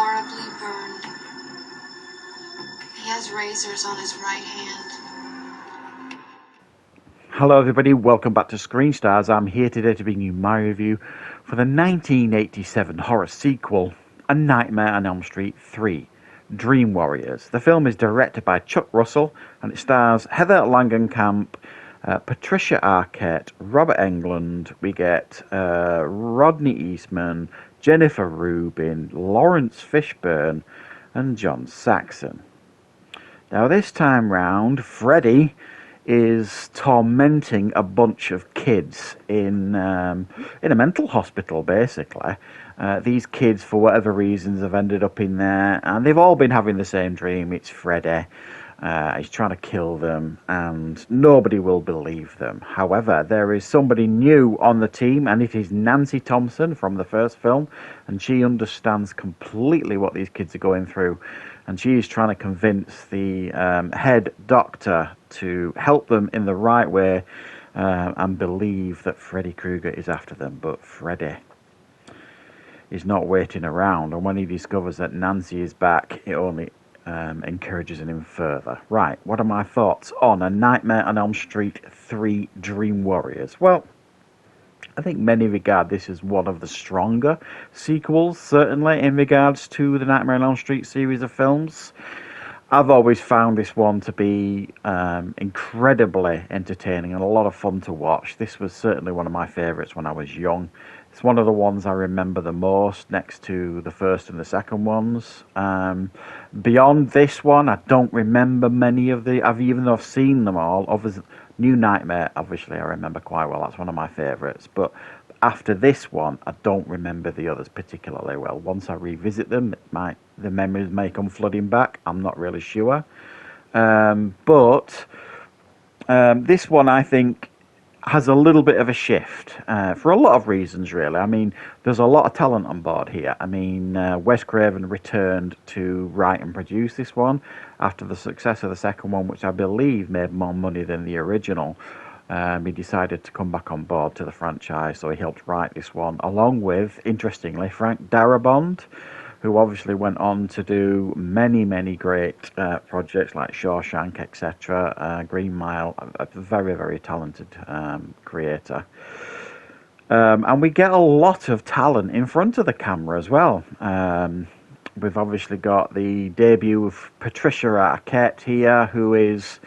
horribly burned. He has razors on his right hand. Hello everybody, welcome back to Screenstars. I'm here today to bring you my review for the 1987 horror sequel, A Nightmare on Elm Street 3, Dream Warriors. The film is directed by Chuck Russell and it stars Heather Langenkamp, Patricia Arquette, Robert Englund. We get Rodney Eastman, Jennifer Rubin, Lawrence Fishburne and John Saxon. Now this time round, Freddy is tormenting a bunch of kids in a mental hospital, basically. These kids, for whatever reasons, have ended up in there, and they've all been having the same dream. It's Freddy. He's trying to kill them, and nobody will believe them. However, there is somebody new on the team, and it is Nancy Thompson from the first film, and she understands completely what these kids are going through. And she is trying to convince the head doctor to help them in the right way and believe that Freddy Krueger is after them. But Freddy is not waiting around. And when he discovers that Nancy is back, it only encourages him further. Right, what are my thoughts on A Nightmare on Elm Street 3 Dream Warriors? Well, I think many regard this as one of the stronger sequels, certainly, in regards to the Nightmare on Elm Street series of films. I've always found this one to be incredibly entertaining and a lot of fun to watch. This was certainly one of my favourites when I was young. It's one of the ones I remember the most, next to the first and the second ones. Beyond this one, I don't remember many of even though I've seen them all. New Nightmare, obviously, I remember quite well. That's one of my favourites. But after this one, I don't remember the others particularly well. Once I revisit them, the memories may come flooding back. I'm not really sure. But this one, I think, has a little bit of a shift for a lot of reasons, really. I mean, there's a lot of talent on board here. I mean, Wes Craven returned to write and produce this one after the success of the second one, which I believe made more money than the original. He decided to come back on board to the franchise, so he helped write this one, along with, interestingly, Frank Darabont, who obviously went on to do many, many great projects like Shawshank, etc., Green Mile, a very, very talented creator. And we get a lot of talent in front of the camera as well. We've obviously got the debut of Patricia Arquette here, who is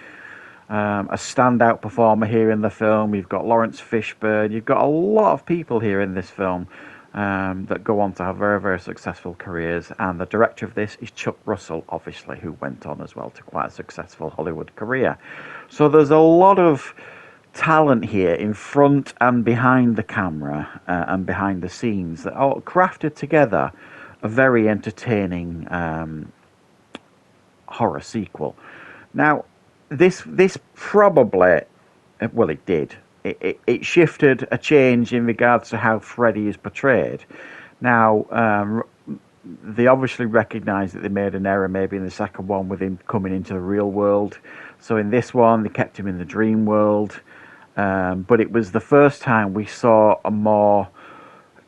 a standout performer here in the film. We've got Lawrence Fishburne. You've got a lot of people here in this film that go on to have very, very successful careers. And the director of this is Chuck Russell, obviously, who went on as well to quite a successful Hollywood career. So there's a lot of talent here in front and behind the camera and behind the scenes that are crafted together a very entertaining horror sequel. Now, this probably, well, it did. It shifted a change in regards to how Freddy is portrayed. Now, they obviously recognised that they made an error maybe in the second one with him coming into the real world. So in this one, they kept him in the dream world. But it was the first time we saw a more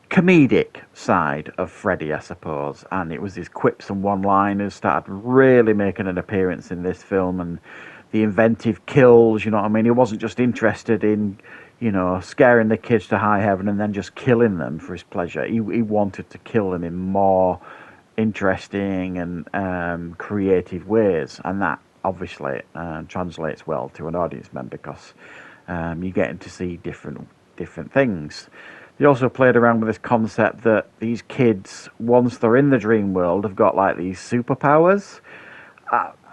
comedic side of Freddy, I suppose. And it was his quips and one-liners started really making an appearance in this film, and the inventive kills, you know what I mean? He wasn't just interested in, scaring the kids to high heaven and then just killing them for his pleasure. He wanted to kill them in more interesting and creative ways. And that obviously translates well to an audience member because you're getting to see different things. They also played around with this concept that these kids, once they're in the dream world, have got like these superpowers.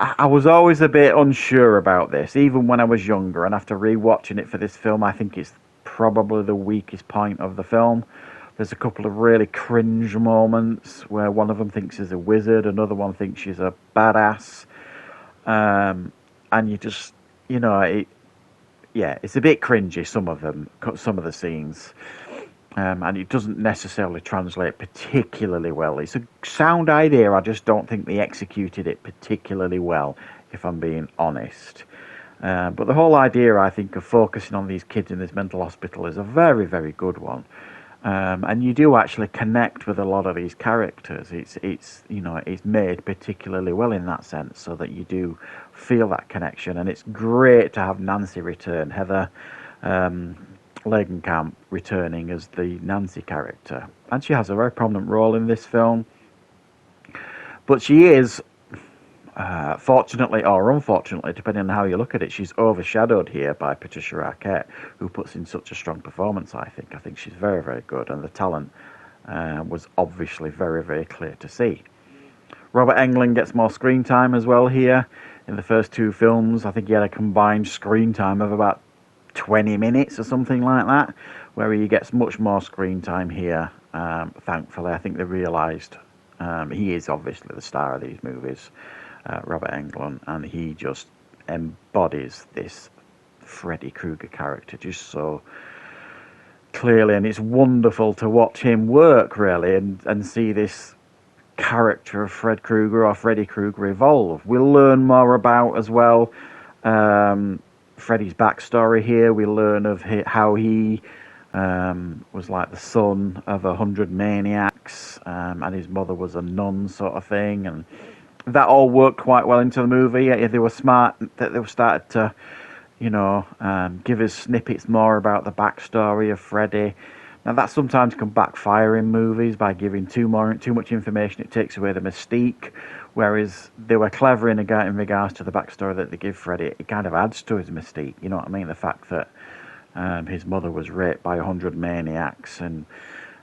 I was always a bit unsure about this, even when I was younger, and after rewatching it for this film, I think it's probably the weakest point of the film. There's a couple of really cringe moments where one of them thinks he's a wizard, another one thinks she's a badass, and you just, it's a bit cringy, some of the scenes. And it doesn't necessarily translate particularly well. It's a sound idea, I just don't think they executed it particularly well, if I'm being honest. But the whole idea, I think, of focusing on these kids in this mental hospital is a very, very good one. And you do actually connect with a lot of these characters. It's you know, it's made particularly well in that sense, so that you do feel that connection. And it's great to have Nancy return, Heather Langenkamp returning as the Nancy character, and she has a very prominent role in this film. But she is, fortunately or unfortunately, depending on how you look at it, she's overshadowed here by Patricia Arquette, who puts in such a strong performance. I think she's very, very good, and the talent was obviously very, very clear to see. Robert Englund gets more screen time as well here. In the first two films, I think he had a combined screen time of about 20 minutes or something like that, where he gets much more screen time here. Thankfully, I think they realised he is obviously the star of these movies, Robert Englund, and he just embodies this Freddy Krueger character just so clearly, and it's wonderful to watch him work, really, and see this character of Fred Krueger or Freddy Krueger evolve. We'll learn more about as well Freddy's backstory here. We learn of how he was like the son of 100 maniacs, and his mother was a nun, sort of thing, and that all worked quite well into the movie. They were smart that they started to, you know, give us snippets more about the backstory of Freddy. Now that sometimes can backfire in movies by giving too much information. It takes away the mystique. Whereas they were clever in regards to the backstory that they give Freddy. It kind of adds to his mystique. You know what I mean? The fact that his mother was raped by 100 maniacs and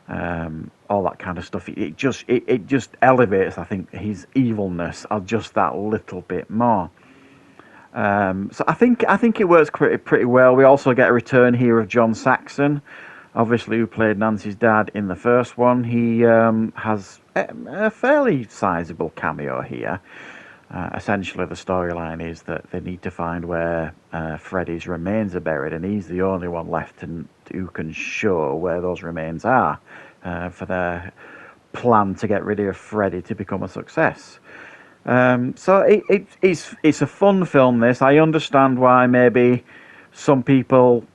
all that kind of stuff. It just elevates, I think, his evilness just that little bit more. So I think it works pretty well. We also get a return here of John Saxon, obviously, who played Nancy's dad in the first one. He has a fairly sizable cameo here. Essentially, the storyline is that they need to find where Freddy's remains are buried, and he's the only one left who can show where those remains are for their plan to get rid of Freddy to become a success. So it's a fun film, this. I understand why maybe some people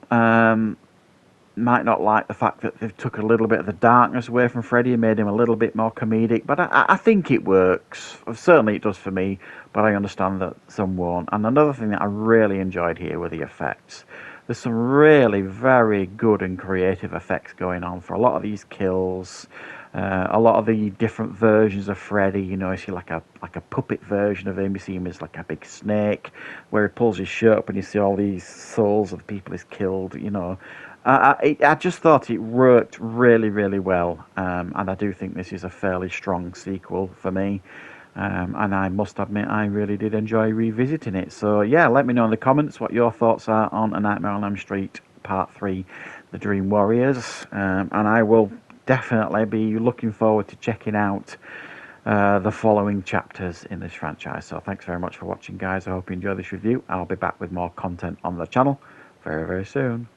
might not like the fact that they've took a little bit of the darkness away from Freddy and made him a little bit more comedic, but I think it works. Certainly it does for me, but I understand that some won't. And another thing that I really enjoyed here were the effects. There's some really very good and creative effects going on for a lot of these kills. A lot of the different versions of Freddy, you know, you see like a puppet version of him. You see him as like a big snake, where he pulls his shirt up and you see all these souls of people he's killed, you know. I just thought it worked really, really well, and I do think this is a fairly strong sequel for me, and I must admit I really did enjoy revisiting it. So yeah, let me know in the comments what your thoughts are on A Nightmare on Elm Street Part 3, The Dream Warriors, and I will definitely be looking forward to checking out the following chapters in this franchise. So thanks very much for watching, guys. I hope you enjoy this review. I'll be back with more content on the channel very, very soon.